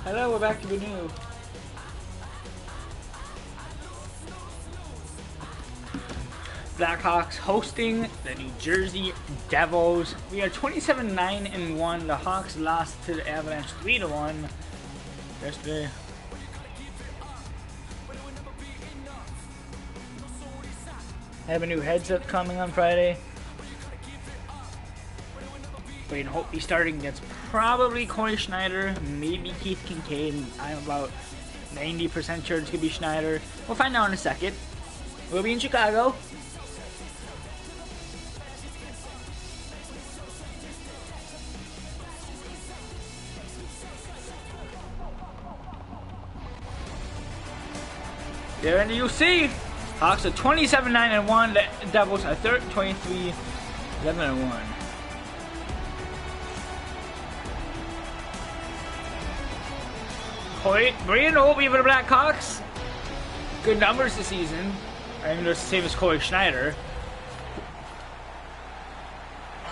Hello, we're back to Bnnou. Blackhawks hosting the New Jersey Devils. We are 27-9-1. The Hawks lost to the Avalanche 3-1 yesterday. I have a new headset coming on Friday. Braden Holtby starting against probably Corey Schneider, maybe Keith Kincaid. I'm about 90% sure it's going to be Schneider. We'll find out in a second. We'll be in Chicago. There in the UC. Hawks are 27-9-1. The Devils are 23-11-1. Bnnou Holtby for the Blackhawks. Good numbers this season. I mean, they're the same as Corey Schneider.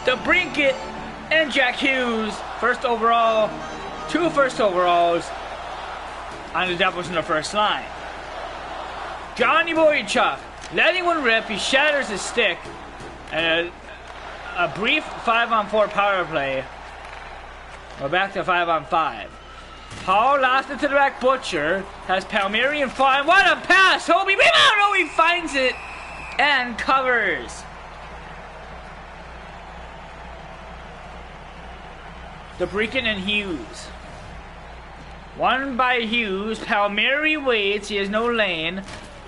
The Brinket and Jack Hughes, first overall, 2 first overalls on the Devils in the first line. Johnny Boychuk letting one rip. He shatters his stick. And a brief 5-on-4 power play. We're back to 5-on-5. Paul lost it to the back. Butcher has Palmieri in front. What a pass! Holtby rebound! Oh, he finds it and covers. DeBrincat and Hughes. One by Hughes. Palmieri waits. He has no lane.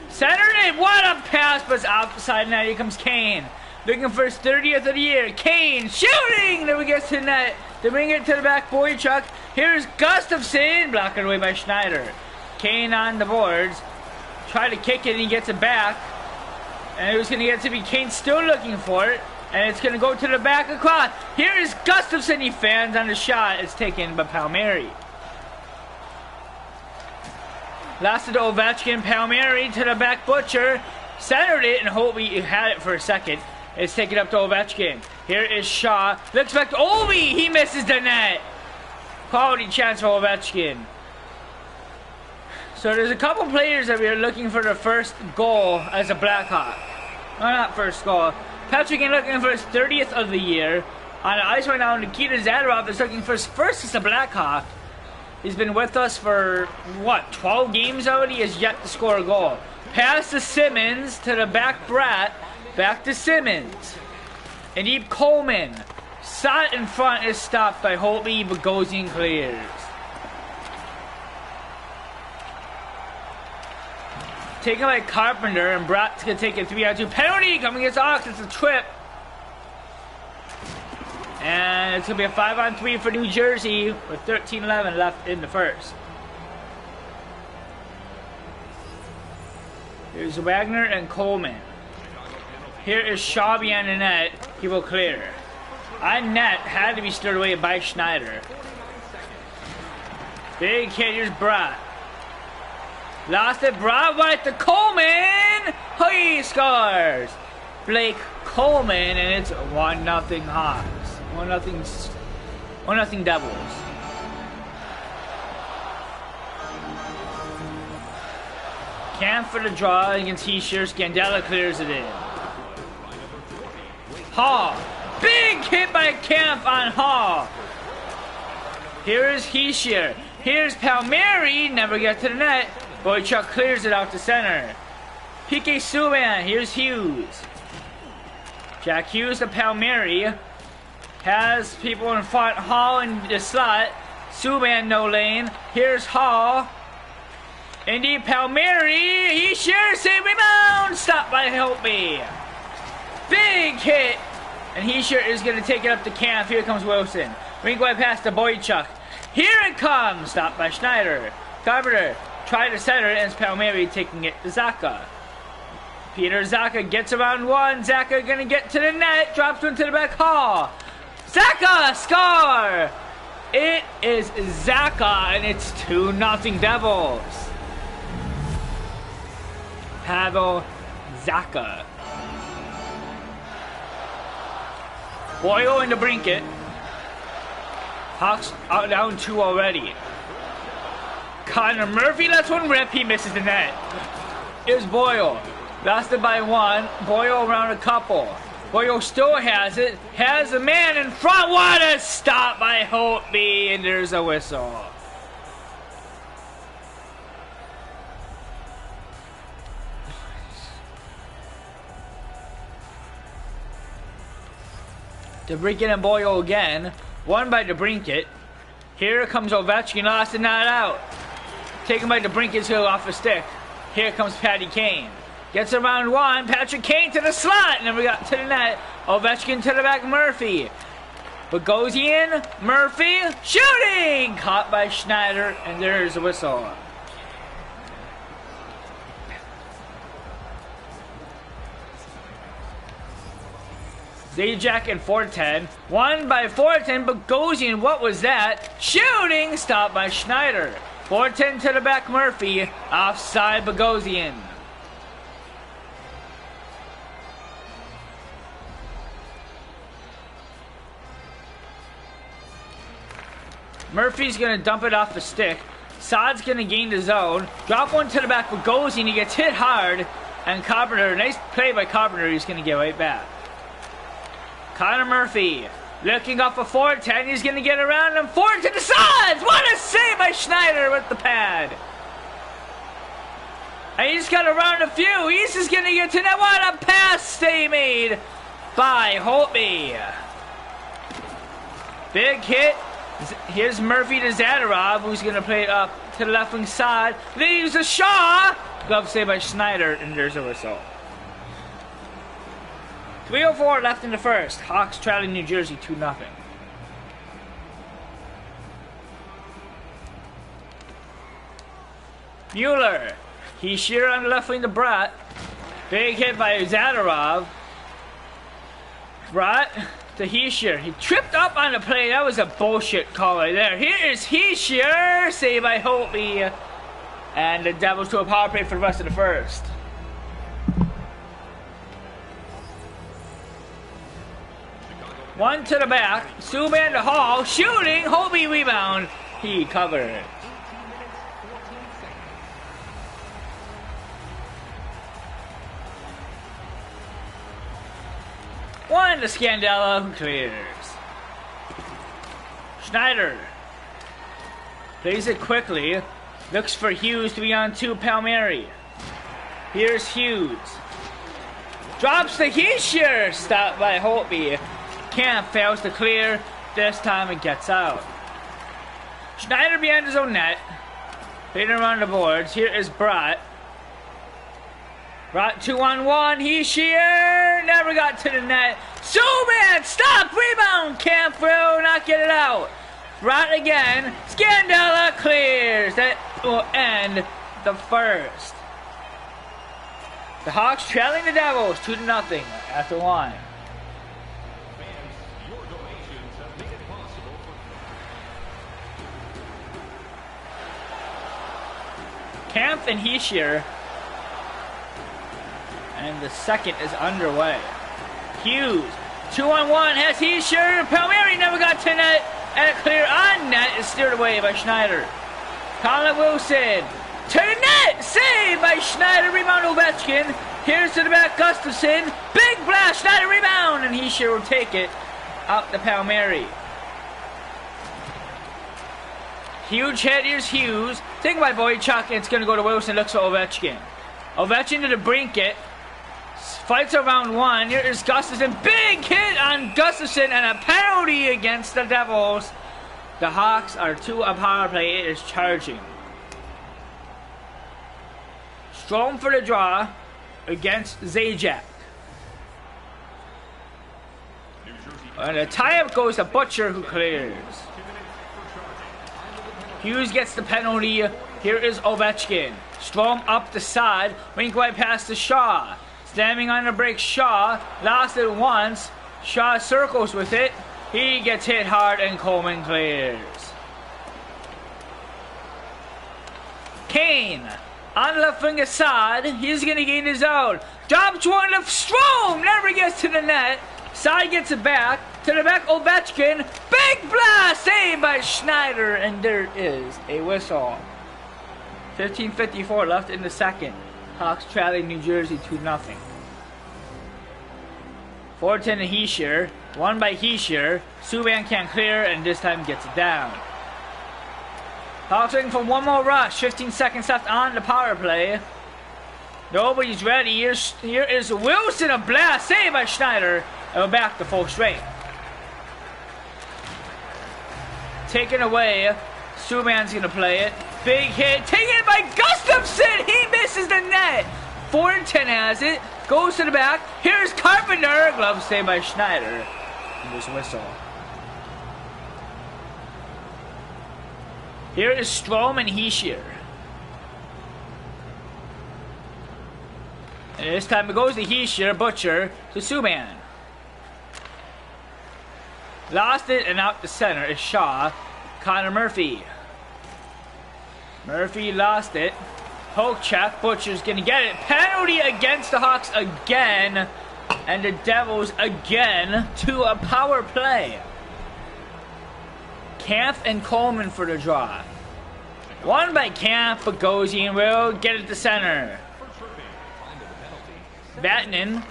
Centered it. What a pass! But it's outside net. Here comes Kane. Looking for his 30th of the year. Kane shooting! Then we get to net. They bring it to the back. Boychuk. Here's Gustafsson. Blocked away by Schneider. Kane on the boards. Try to kick it and he gets it back. And it was going to get to be Kane still looking for it. And it's going to go to the back across. Here is Gustafsson. He fans on the shot. It's taken by Palmieri. Lost it to Ovechkin. Palmieri to the back. Butcher. Centered it and Holtby had it for a second. It's taken up to Ovechkin. Here is Shaw. Looks back to Ovi. He misses the net. Quality chance for Ovechkin. So there's a couple players that we are looking for their first goal as a Blackhawk. No, not first goal. Patrick is looking for his 30th of the year. On the ice right now, Nikita Zadorov is looking for his first as a Blackhawk. He's been with us for, what, 12 games already? He has yet to score a goal. Pass to Simmons, to the back Bratt. Back to Simmons. And deep Coleman. Shot in front is stopped by Holtby. Bogosian clears. Taken by Carpenter, and Bratt's going to take a 3-on-2 penalty. Coming against Ox. It's a trip. And it's going to be a 5-on-3 for New Jersey with 13-11 left in the first. Here's Wagner and Coleman. Here is Shaw behind the net. He will clear. On net, had to be stirred away by Schneider. Big hit, here's Bratt. Lost it, Bratt right to Coleman. He scores. Blake Coleman, and it's 1-0 Hawks. 1-0 Devils. Camp for the draw against Heischer. Scandella clears it in. Hall. Big hit by Camp on Hall. Here's Heischer. Here's Palmieri. Never get to the net. Boychuk clears it out to center. PK Subban. Here's Hughes. Jack Hughes to Palmieri. Has people in front. Hall in the slot. Subban no lane. Here's Hall. Indeed, Palmieri. Heischer. Save rebound. Stopped by Holtby. Big hit. And Heischer is going to take it up to Camp. Here comes Wilson. Rink way past to Boychuk. Here it comes. Stopped by Schneider. Carpenter tried to center it, and it's Palmieri taking it to Zacha. Peter Zacha gets around one. Zacha going to get to the net. Drops one to the back. Hall. Zacha score. It is Zacha, and it's 2-0 Devils. Pavel Zacha. Boyle in the Brinket. Hawks out down 2 already. Connor Murphy lets one rip. He misses the net. Here's Boyle. Lost it by one. Boyle around a couple. Boyle still has it. Has a man in front. What a stop by Holtby. And there's a whistle. DeBrincat and Boyle again. Won by DeBrincat. Here comes Ovechkin. Lost it, not out. Taken by DeBrincat's heel off the stick. Here comes Patty Kane. Gets around one. Patrick Kane to the slot. And then we got to the net. Ovechkin to the back. Murphy. Bogosian. Murphy. Shooting! Caught by Schneider. And there's a whistle. Zajac and Fortin. Won by Fortin. Bogosian. What was that? Shooting! Stopped by Schneider. Fortin to the back. Murphy. Offside Bogosian. Murphy's going to dump it off the stick. Saad's going to gain the zone. Drop one to the back with Bogosian. He gets hit hard. And Carpenter, nice play by Carpenter. He's going to get right back. Connor Murphy looking up for Fortin. He's going to get around him. Fortin to the sides. What a save by Schneider with the pad. And he's got around a few. He's just going to get to that. What a pass they made by Holtby. Big hit. Here's Murphy to Zadorov, who's going to play it up to the left wing side. Leaves a Shaw. Glove save by Schneider, and there's a whistle. 3:04 left in the first. Hawks trailing New Jersey 2-0. Mueller. He's sheer on the left wing to Bratt. Big hit by Zadorov. Bratt to Heischer. He tripped up on the play. That was a bullshit call right there. Here is Heischer. Saved by Holtby. And the Devils to a power play for the rest of the first. One to the back. Subban to Hall. Shooting. Holtby rebound. He covered. One to Scandella, who clears. Schneider plays it quickly. Looks for Hughes to be on two. Palmieri. Here's Hughes. Drops the Heischer. Stopped by Holtby. Camp fails to clear. This time it gets out. Schneider behind his own net. Playing around the boards. Here is Bratt. Bratt 2-on-1. Heischer never got to the net. Subban stop. Rebound. Camp will not get it out. Bratt again. Scandella clears. That will end the first. The Hawks trailing the Devils 2-0 after one. Camp and Heischer. And the second is underway. Hughes. 2-on-1 has Heischer. Palmieri never got to net. And a clear on net is steered away by Schneider. Colin Wilson. To the net. Saved by Schneider. Rebound Ovechkin. Here's to the back Gustafson. Big blast. Schneider rebound. And Heischer will take it out to Palmieri. Huge hit. Here's Hughes. Taken by Boychuk. And it's going to go to Wilson. Looks for Ovechkin. Ovechkin to the Brincat. Fights around one. Here is Gustafson. Big hit on Gustafson and a penalty against the Devils. The Hawks are to a power play. It is charging. Strome for the draw against Zajac. And a tie-up goes to Butcher, who clears. Hughes gets the penalty. Here is Ovechkin. Strome up the side. Wink right past to Shaw. Standing on the break, Shaw lost it once. Shaw circles with it. He gets hit hard and Coleman clears. Kane on the left wing side. He's going to gain his own. Drops one of Strome. Never gets to the net. Side gets it back. To the back, Ovechkin. Big blast. Saved by Schneider. And there is a whistle. 15:54 left in the second. Hawks trailing New Jersey 2-0. 4-10 to Heischer. Won by Heischer. Subban can't clear and this time gets it down. Hawks looking for one more rush. 15 seconds left on the power play. Nobody's ready. Here is Wilson. A blast. Saved by Schneider. And we're back to full strength. Taken away. Subban's going to play it. Big hit. Taken by Gustafsson. He misses the net. 4-10 has it. Goes to the back. Here's Carpenter. Glove saved by Schneider. And there's a whistle. Here is Strome and Heischer. And this time it goes to Heischer. Butcher to Subban. Lost it and out the center is Shaw. Connor Murphy. Murphy lost it. Poke check. Butcher's gonna get it. Penalty against the Hawks again. And the Devils again to a power play. Camp and Coleman for the draw. Won by Camp. Bogosian will get it to center. Vatanen.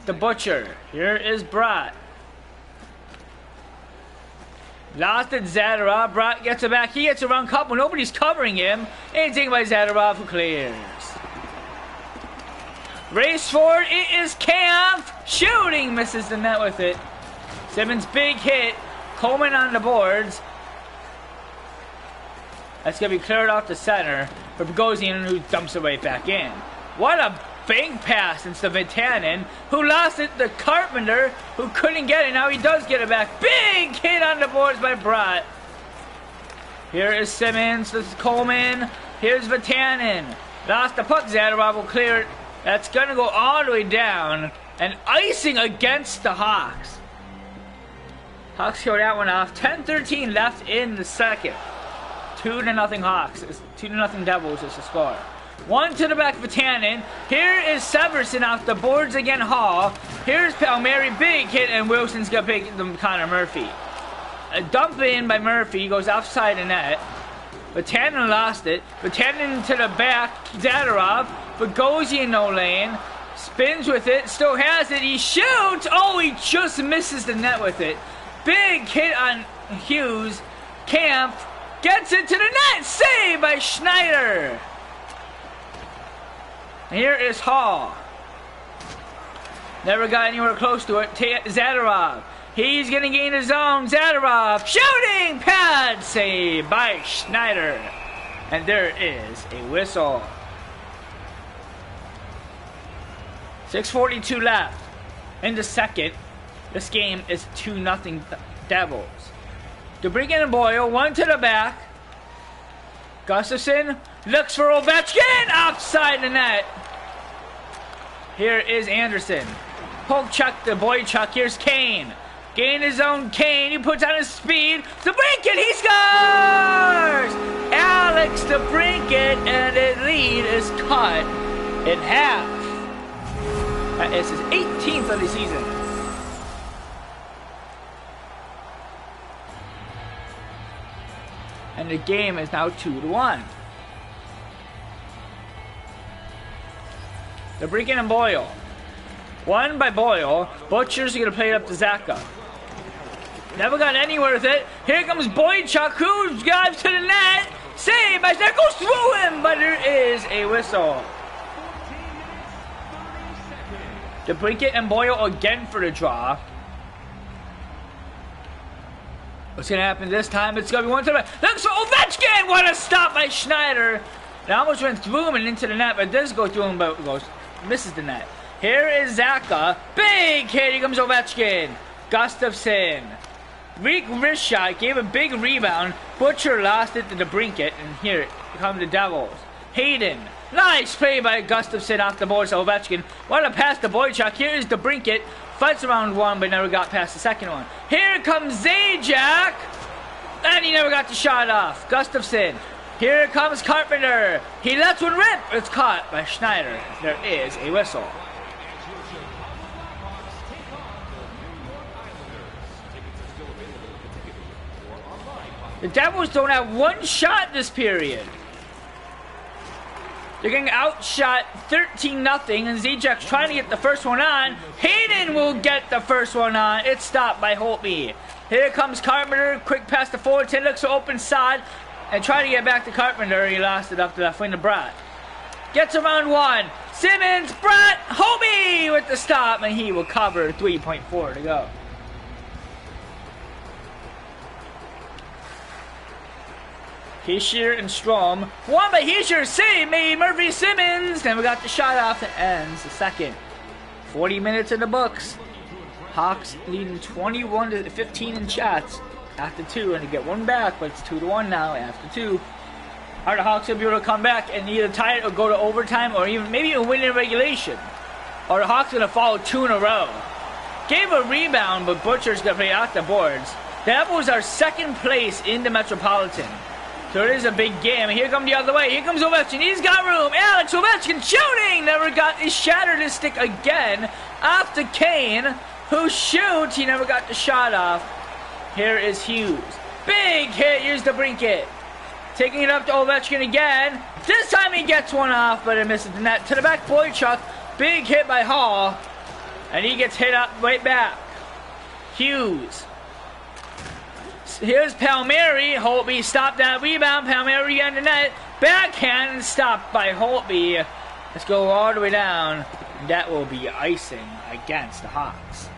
The Butcher. Here is Brat. Lost it, Zadorov. Brat gets it back. He gets a run couple. Nobody's covering him. And taken by Zadorov, who clears. Race forward. It is Camp. Shooting. Misses the net with it. Simmons' big hit. Coleman on the boards. That's going to be cleared off the center for Bogosian, who dumps it right back in. What a bank pass instead of Vatanen, who lost it to Carpenter, who couldn't get it. Now he does get it back. Big hit on the boards by Brat. Here is Simmons. This is Coleman. Here's Vatanen. Lost the puck. Zadorov will clear it. That's going to go all the way down. And icing against the Hawks. Hawks throw that one off. 10-13 left in the second. 2-0 Hawks. 2-0 Devils is the score. One to the back, Vatanen. Here is Severson off the boards again, Hall. Here's Palmieri, big hit, and Wilson's going to pick them Connor Murphy. A dump in by Murphy, goes offside the net. Vatanen lost it. Vatanen to the back, Zadorov. Bogosian no lane. Spins with it, still has it. He shoots. Oh, he just misses the net with it. Big hit on Hughes. Camp gets it to the net. Saved by Schneider. Here is Hall. Never got anywhere close to it. Zadorov. He's going to gain his own. Zadorov. Shooting pad. Saved by Schneider. And there is a whistle. 6:42 left in the second. This game is 2-0 Devils. DeBrincat and Boyle. One to the back. Gustafsson looks for Ovechkin. Offside the net. Here is Anderson. Poke chuck the boy chuck. Here's Kane. Gain his own Kane. He puts on his speed. DeBrincat. He scores! Alex DeBrincat. And the lead is cut in half. That is his 18th of the season. And the game is now 2-1. DeBrincat and Boyle. Won by Boyle. Butcher's going to play it up to Zaka. Never got anywhere with it. Here comes Boychuk, who drives to the net. Saved by that goes through him, but there is a whistle. DeBrincat and Boyle again for the draw. What's going to happen this time? It's going to be one to the back. Looks for Ovechkin! What a stop by Schneider. It almost went through him and into the net, but it does go through him, but goes, misses the net. Here is Zaka. Big hit. Here comes Ovechkin. Gustafsson. Weak wrist shot. Gave a big rebound. Butcher lost it to DeBrincat. And here come the Devils. Hayden. Nice play by Gustafsson off the boards of Ovechkin. What a pass to Boychuk. Here is DeBrincat. Fights around one, but never got past the second one. Here comes Zajac. And he never got the shot off. Gustafsson. Here comes Carpenter. He lets one rip. It's caught by Schneider. There is a whistle. The Devils don't have one shot this period. They're getting outshot 13-0, and Zajak's trying to get the first one on. Hayden will get the first one on. It's stopped by Holtby. Here comes Carpenter. Quick pass to Fullerton. Looks for open side. And trying to get back to Carpenter. He lost it up to that wing to Brett. Gets around one. Simmons, Brett, Holtby with the stop. And he will cover 3.4 to go. Heischer and Strom. One by Heischer, save made Murphy Simmons. Then we got the shot off that ends the second. 40 minutes in the books. Hawks leading 21-15 in shots after 2, and to get one back, but it's 2-1 now after 2. Are the Hawks will be able to come back and either tie it or go to overtime, or even maybe even win in regulation? Or the Hawks gonna follow 2 in a row? Gave a rebound, but Butcher's gonna play off the boards. That was our second place in the Metropolitan. So it is a big game. Here comes the other way. Here comes Ovechkin. He's got room. Alex Ovechkin shooting. Never got. He shattered his stick again. Off to Kane, who shoots. He never got the shot off. Here is Hughes. Big hit. Here's the Brinket. Taking it up to Ovechkin again. This time he gets one off, but it misses the net. To the back, Boychuk. Big hit by Hall. And he gets hit up right back. Hughes. Here's Palmieri. Holtby stopped that rebound. Palmieri on the net. Backhand stopped by Holtby. Let's go all the way down. That will be icing against the Hawks.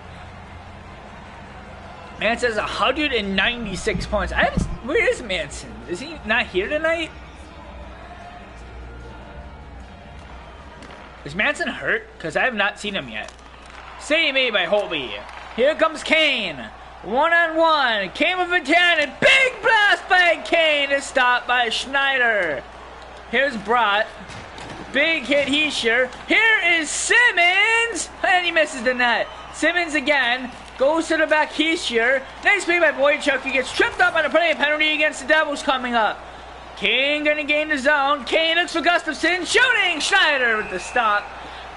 Man says 196 points. Where is Manson? Is he not here tonight? Is Manson hurt? Because I have not seen him yet. Save made by Holtby. Here comes Kane. One-on-one. Kane with a cannon. Big blast by Kane. Is stopped by Schneider. Here's Brott. Big hit Heischer. Here is Simmons. And he misses the net. Simmons again. Goes to the back Heischer. Nice play by Boychuk. He gets tripped up on a penalty against the Devils coming up. Kane gonna gain the zone. Kane looks for Gustafsson. Shooting. Schneider with the stop.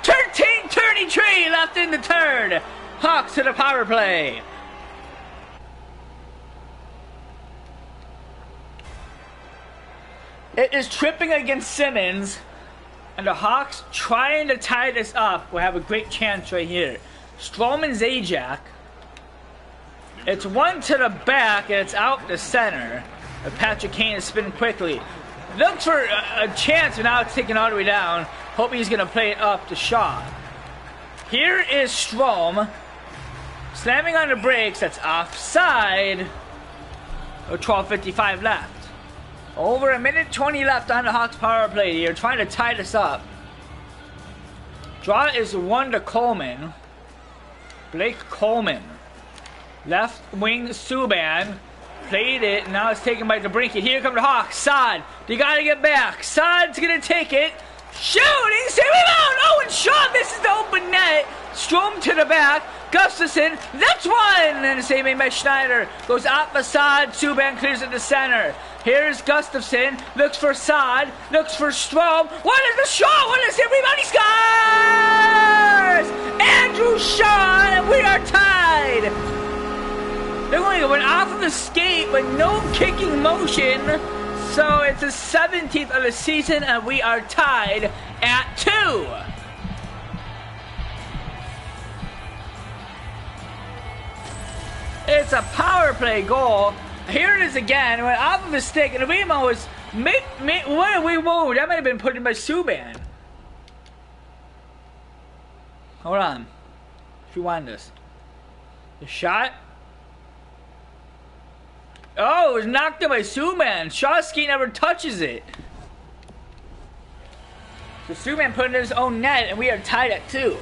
13:33 left in the third. Hawks to the power play. It is tripping against Simmons, and the Hawks trying to tie this up will have a great chance right here. Strom and Zajac. It's one to the back, and it's out the center. Patrick Kane is spinning quickly. Looks for a chance, and now it's taken all the way down. Hope he's going to play it up to Shaw. Here is Strom. Slamming on the brakes, that's offside. 12:55 left. Over 1:20 left on the Hawks power play here, trying to tie this up. Draw is 1 to Coleman. Blake Coleman. Left wing Subban. Played it, now it's taken by DeBrincat. Here come the Hawks. Saad. They gotta get back. Saad's gonna take it. Shooting! Save rebound! Oh, and Shaw misses the open net. Strom to the back. Gustafsson. That's one! And the save made by Schneider. Goes out for Saad. Subban clears at the center. Here's Gustafsson. Looks for Saad. Looks for Strom. What is the shot? What is it? Rebound! He scores! Andrew Shaw, and we are tied. They're going to went off of the skate, but no kicking motion. So it's the 17th of the season, and we are tied at 2. It's a power play goal. Here it is again. It went off of his stick, and the rebound was... Whoa, that might have been put in by Subban. Hold on. Rewind this. The shot... Oh, it was knocked in by Subban. Shawski never touches it. So Subban put it in his own net, and we are tied at 2.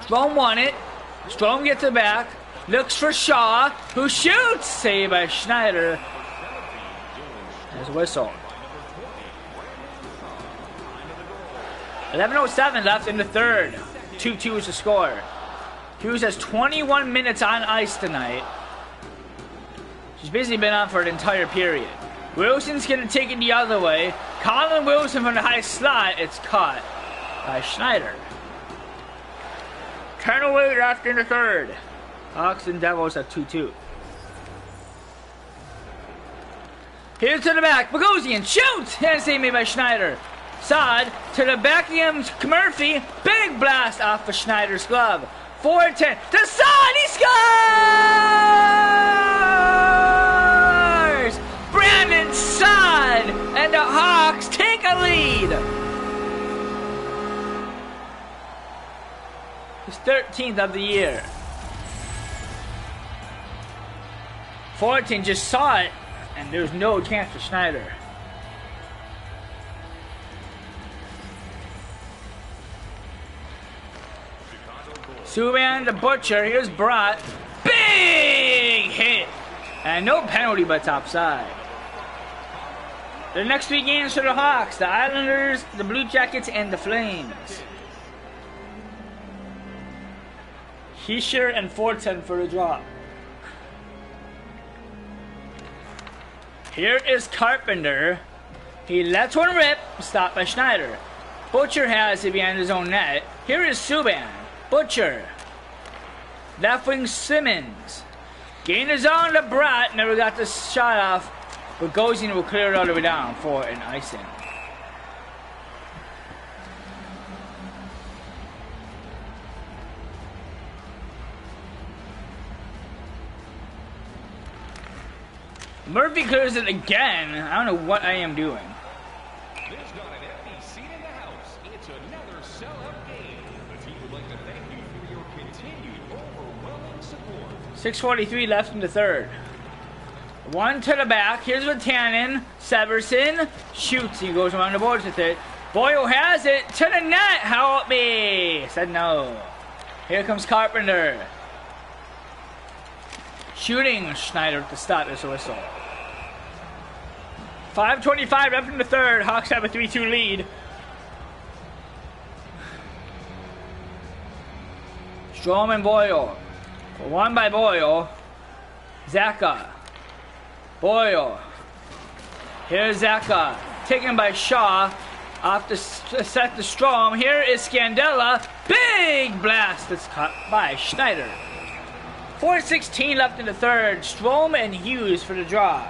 Strom won it. Strom gets it back. Looks for Shaw, who shoots. Saved by Schneider. There's a whistle. 11:07 left in the third. 2-2 is the score. Hughes has 21 minutes on ice tonight. She's basically been on for an entire period. Wilson's going to take it the other way. Colin Wilson from the high slot. It's caught by Schneider. 10:08 left in the third. Hawks and Devils at 2-2. Here's to the back. Bogosian shoots! And save made by Schneider. Sod to the back of Murphy. Big blast off of Schneider's glove. 4-10 to Sod. He scores! Brandon Sod and the Hawks take a lead. His 13th of the year. 14 just saw it, and there's no chance for Schneider. Subban to Butcher. Here's Brat. Big hit! And no penalty but top side. The next 3 games for the Hawks, the Islanders, the Blue Jackets, and the Flames. Hischier and Fortin for the draw. Here is Carpenter. He lets one rip, stopped by Schneider. Butcher has it behind his own net. Here is Subban. Butcher. Left wing Simmons. Gain his own to Brat. Never got the shot off. But Bogosian will clear it all the way down for an icing. Murphy clears it again. I don't know what I am doing. There's not an empty seat in the house. It's another sellout game. The team would like to thank you for your continued overwhelming support. 6:43 left in the third. One to the back. Here's Vatanen. Severson shoots. He goes around the boards with it. Boyle has it to the net. Help me. Said no. Here comes Carpenter. Shooting Schneider to stop this whistle. 5:25 left in the third. Hawks have a 3-2 lead. Strome and Boyle. One by Boyle. Zaka. Boyle. Here's Zaka. Taken by Shaw. Off the set to Strome. Here is Scandella. Big blast that's caught by Schneider. 4:16 left in the third. Strome and Hughes for the draw.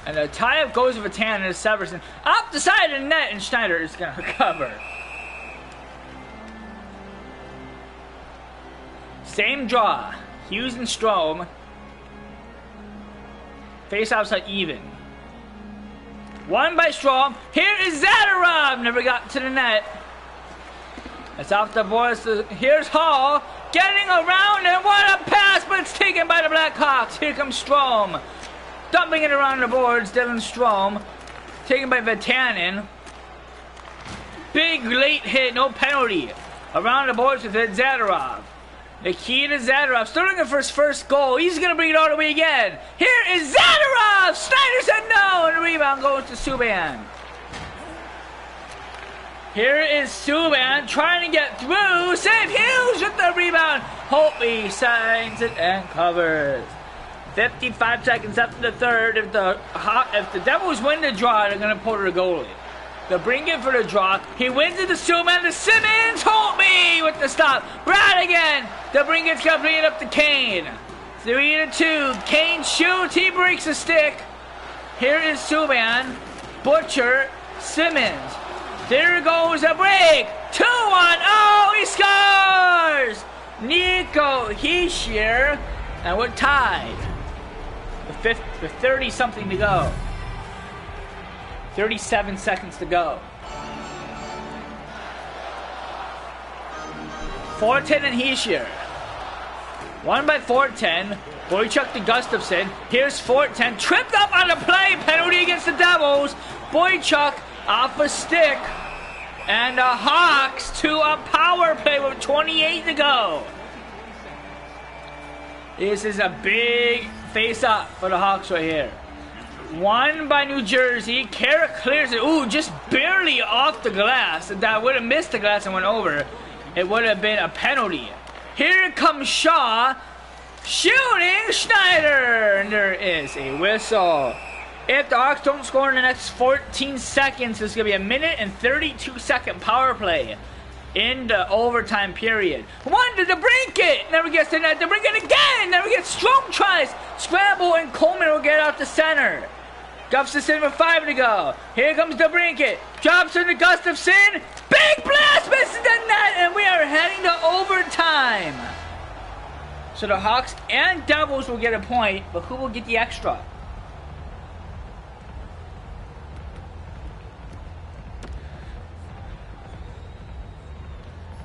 And the tie-up goes with Vatanen and Severson. Up the side of the net, and Schneider is going to recover. Same draw. Hughes and Strome. Face-offs are even. One by Strome. Here is Zadorov. Never got to the net. It's off the boards. Here's Hall. Getting around, and what a pass, but it's taken by the Blackhawks. Here comes Strome. Dumping it around the boards. Dylan Strome. Taken by Vatanen. Big late hit, no penalty. Around the boards with it, Zadorov. Nikita Zadorov, still looking for his first goal. He's going to bring it all the way again. Here is Zadorov! Snyder said no, and the rebound goes to Subban. Here is Subban trying to get through. Save Hughes with the rebound. Holtby signs it and covers. 55 seconds left in the third. If the Devils win the draw, they're going to pull the goalie. They'll bring it for the draw. He wins it to Subban. To Simmons. Holtby with the stop. Brad again. They'll bring it completed up to Kane. 3-2. Kane shoots. He breaks a stick. Here is Subban. Butcher. Simmons. There goes a break. 2-1. Oh, he scores! Nico Hischier. And we're tied. With 30-something to go. 37 seconds to go. Fortin and Hischier. One by Fortin. Boychuk to Gustafsson. Here's Fortin. Tripped up on the play. Penalty against the Devils. Boychuk off a stick. And the Hawks to a power play with 28 to go. This is a big face-up for the Hawks right here. One by New Jersey. Carrick clears it. Ooh, just barely off the glass. That would have missed the glass and went over. It would have been a penalty. Here comes Shaw. Shooting Schneider. And there is a whistle. If the Hawks don't score in the next 14 seconds, it's going to be a minute and 32-second power play. in the overtime period. One to DeBrincat, never gets to net. DeBrincat again, never gets. Strom tries, scramble, and Coleman will get out the center. Gustafson with 5 to go. Here comes DeBrincat, drops into Gustafson, big blast, misses the net, and we are heading to overtime. So the Hawks and Devils will get a point, but who will get the extra?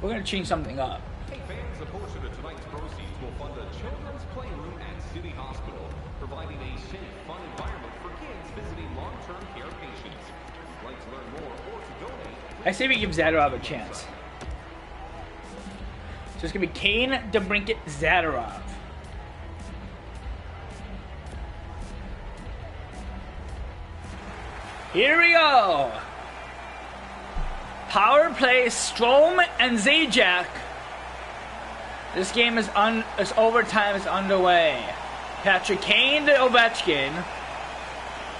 We're going to change something up. Hey fans, a portion of tonight's proceeds will fund a children's playroom at City Hospital, providing a safe, fun environment for kids visiting long-term care patients. If you'd like to learn more or to donate, I say we give Zadorov a chance. So it's going to be Kane, DeBrincat, Zadorov. Here we go. Power play, Strom and Zajac. This game is overtime is underway. Patrick Kane to Ovechkin.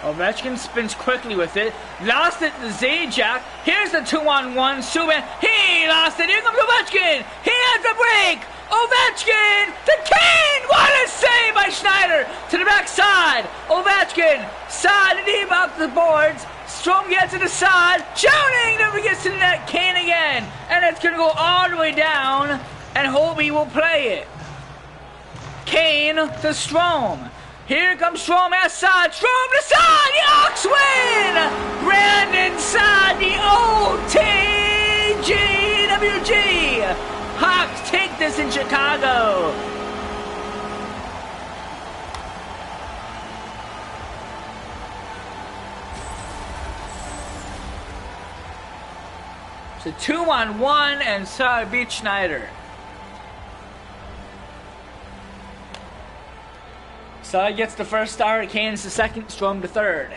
Ovechkin spins quickly with it. Lost it to Zajac. Here's the 2-on-1. Subban. He lost it. Here comes Ovechkin. He has a break. Ovechkin to Kane. What a save by Schneider. To the backside. Ovechkin. Side deep up the boards. Strom gets to the side. Shooting. Never gets to the net. Kane again. And it's going to go all the way down. And Hobie will play it. Kane to Strom. Here comes Strom at side. Strom to side. The Hawks win. Brandon Saad, the OTGWG. Hawks take this in Chicago. So 2-on-1 and Saad beats Schneider. Saad gets the first star, Kane's the second, Strom the third.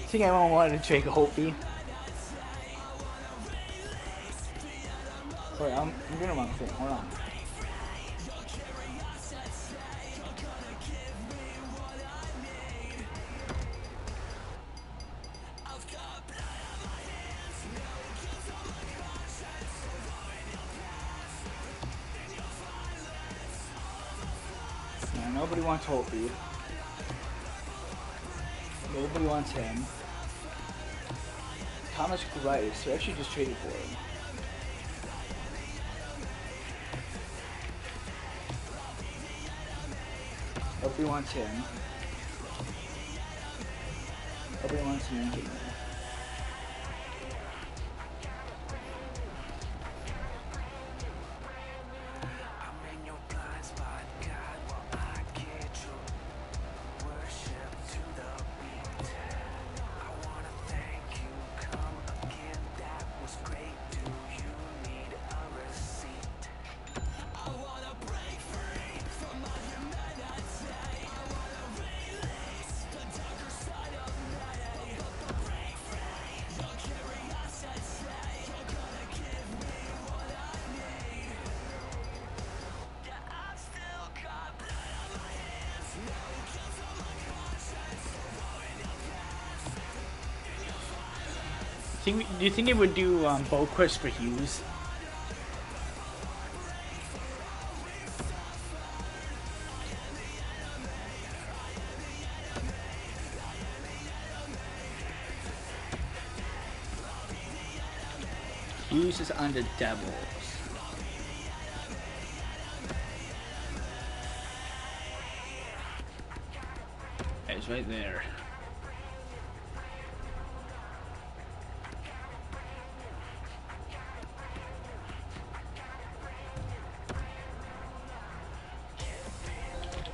I think everyone wanted to take a Hobie. Wait, I'm doing the wrong thing. Hold on. Yeah, nobody wants Hobie. Nobody wants him. Thomas Grice, we actually just traded for him. Nobody wants him. Nobody wants him. Do you think it would do Boquist for Hughes? Hughes is on the Devils. It's right there.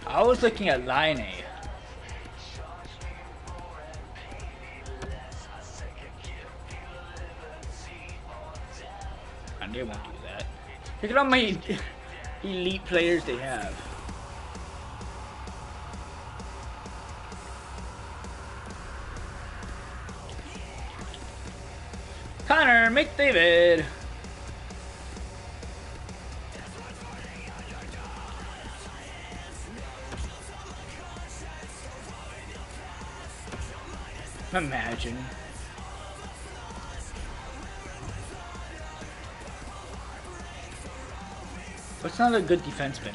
I was looking at Line A. on, they won't do that. Look at all my elite players they have. Connor McDavid. Imagine. What's not a good defenseman?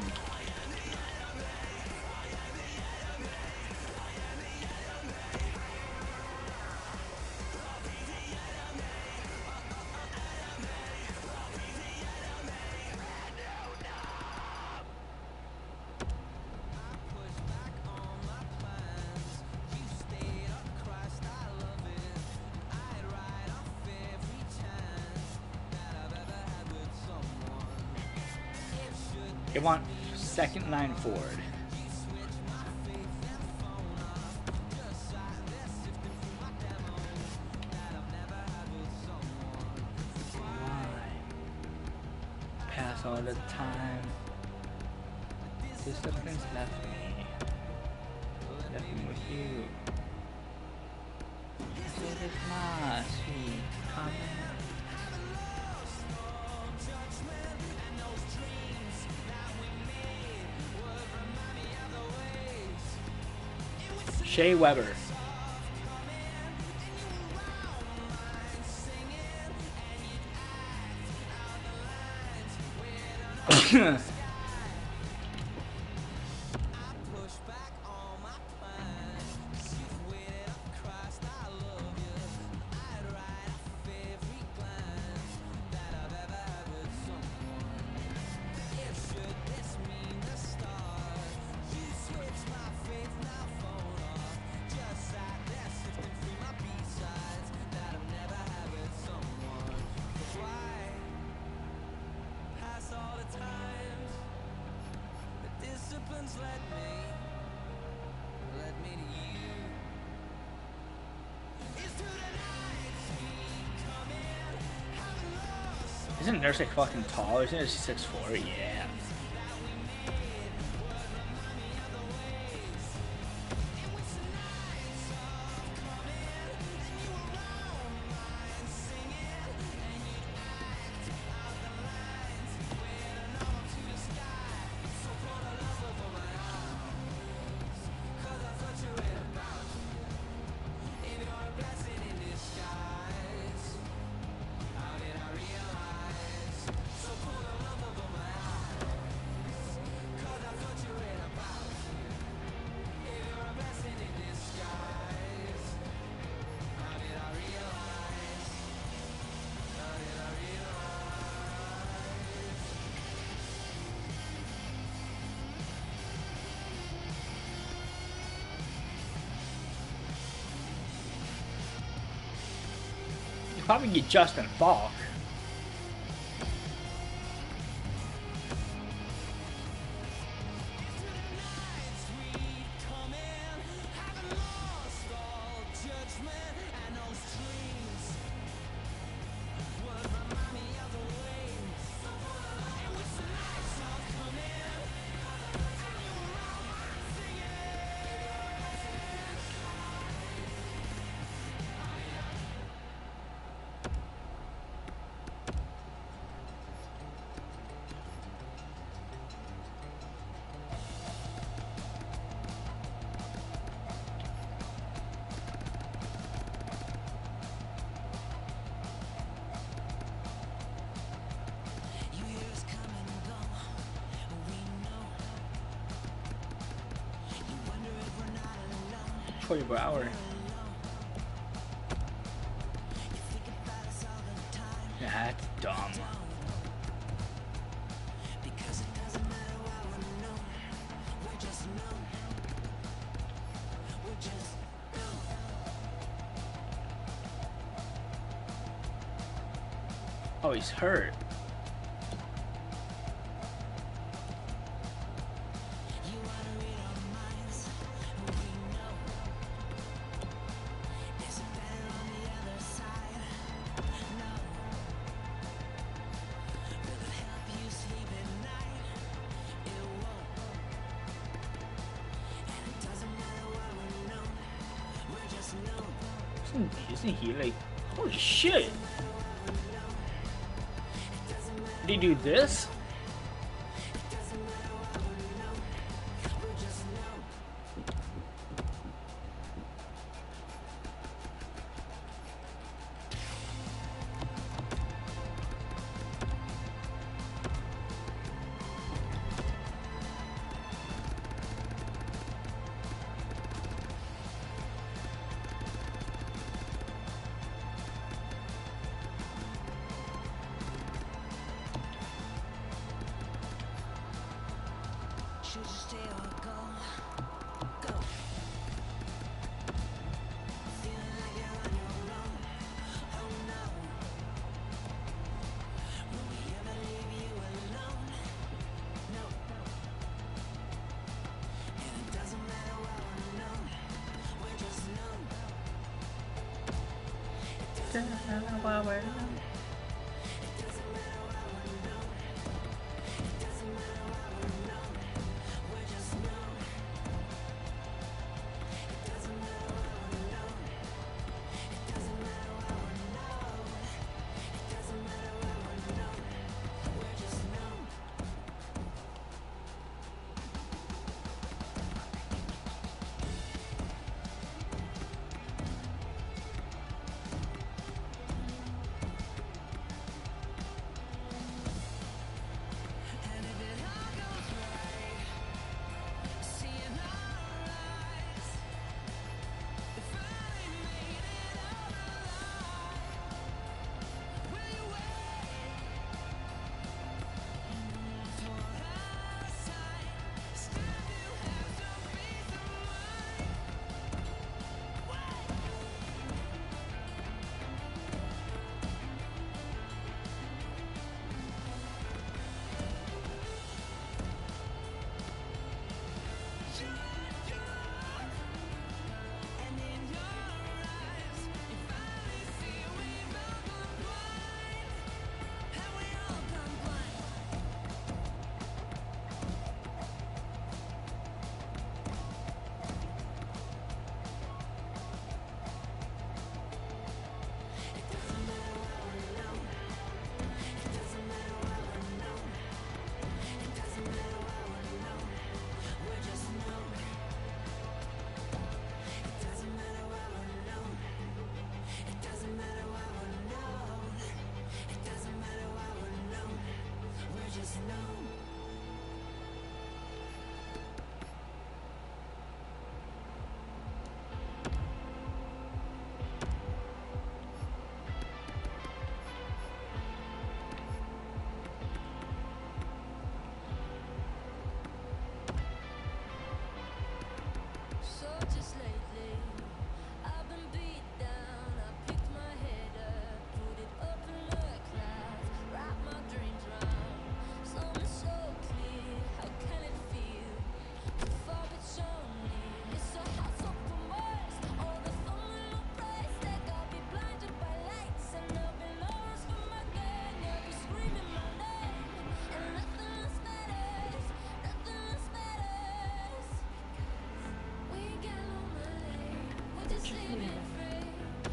They want second line forward. Pass all the time. Discipline's left me. Left me with you. So does my sweet comment. Shea Weber. Isn't Nurse like fucking tall? Isn't it 6'4"? Yeah. You probably get Justin Falk. Troy Bauer. Yeah, that's dumb. Oh, he's hurt. Isn't he like, holy shit? Did he do this? Should you stay or go? Go. Feeling like you're on your own. Oh no. Will we ever leave you alone? No. And it doesn't matter what we're known. We're just known. It doesn't matter what we're known. It doesn't matter what we're known. It doesn't matter what we're known. We're just known. It doesn't matter what we're known. It doesn't matter what we're known. It doesn't matter what we're known. We're just known. And if it all goes right, seeing our eyes, if I made it out alive, will you wait for our sight? Still you have some peace of mind. And in your eyes, you finally see we've all gone blind. Have we all gone blind? It doesn't matter what we're known. It doesn't matter what we're known. It doesn't matter what we're known. We're just known. It doesn't matter what we're known. It doesn't matter what we're known. It doesn't matter what we're known. We're just known. So just lately, I've been beat down. I picked my head up, put it up in the clouds, wrap my dreams round. Something so clear, how can it feel to fall but so near? It's a house of remorse, all the phenomenal praise that got me blinded by lights, and I've been lost for my gang. I've been screaming my name, and nothing else matters, nothing else matters. We ain't got no money, we're just living free.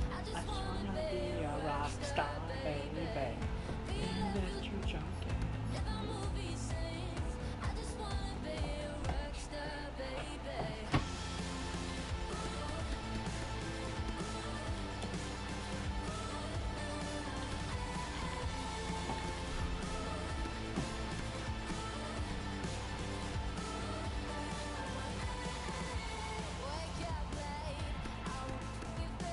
I just wanna be a rock star, baby. Be never movie scenes. I just wanna be a rock star, baby. Wake up late, I won't be 13.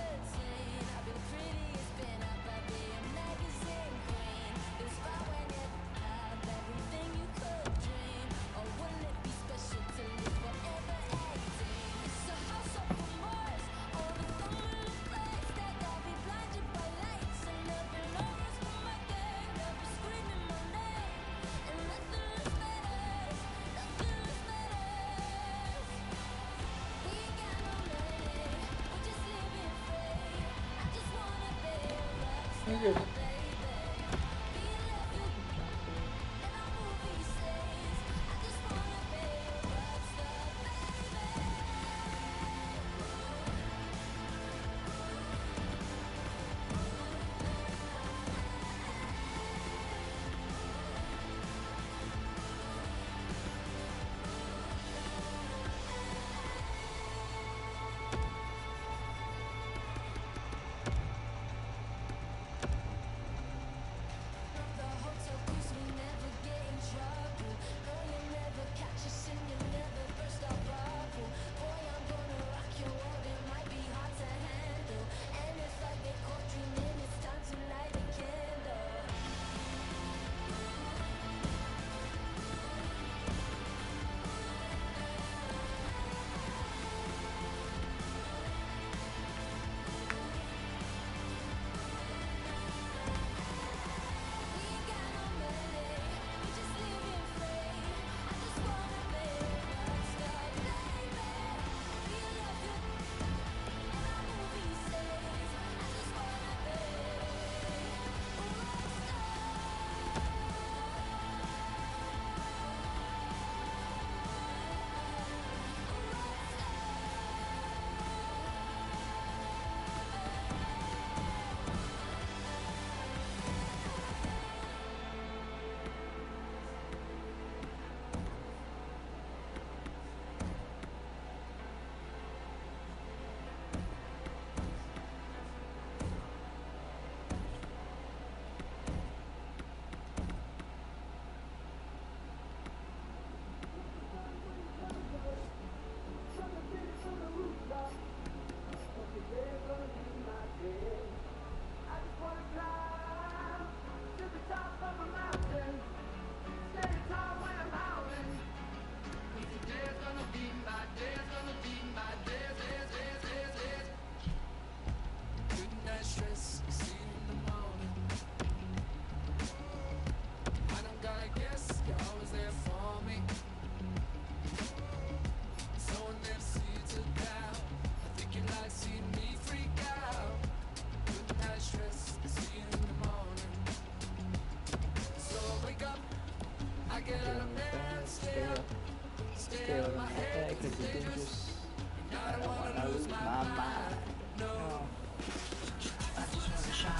I'll be the prettiest pin up, I'll be a magazine queen. The spot when you have everything you could dream. Or wouldn't it be special to live forever 18? It's a house of remorse, all the phenomenal place that got me blinded by lights, and I've been lost for my gang. I've been screaming my name, and nothing else matters, nothing else matters. We ain't got no money, we're just living free. I just wanna be a rock star, baby. Be never movie scenes. I just wanna be a rock star, baby. stay over my head because it's dangerous. I don't want to lose my mind. No. I just want to shine.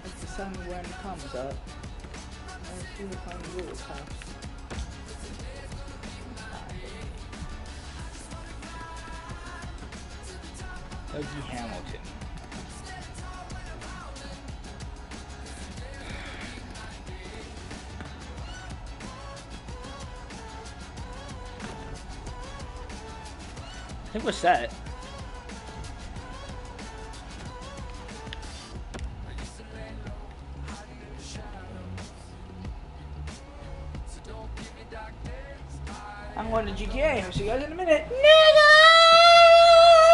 Like the sun when it comes up. I feel like I'm little cops. Dougie Hamilton. I think we're set. I'm going to GTA. I'll see you guys in a minute. Nigga!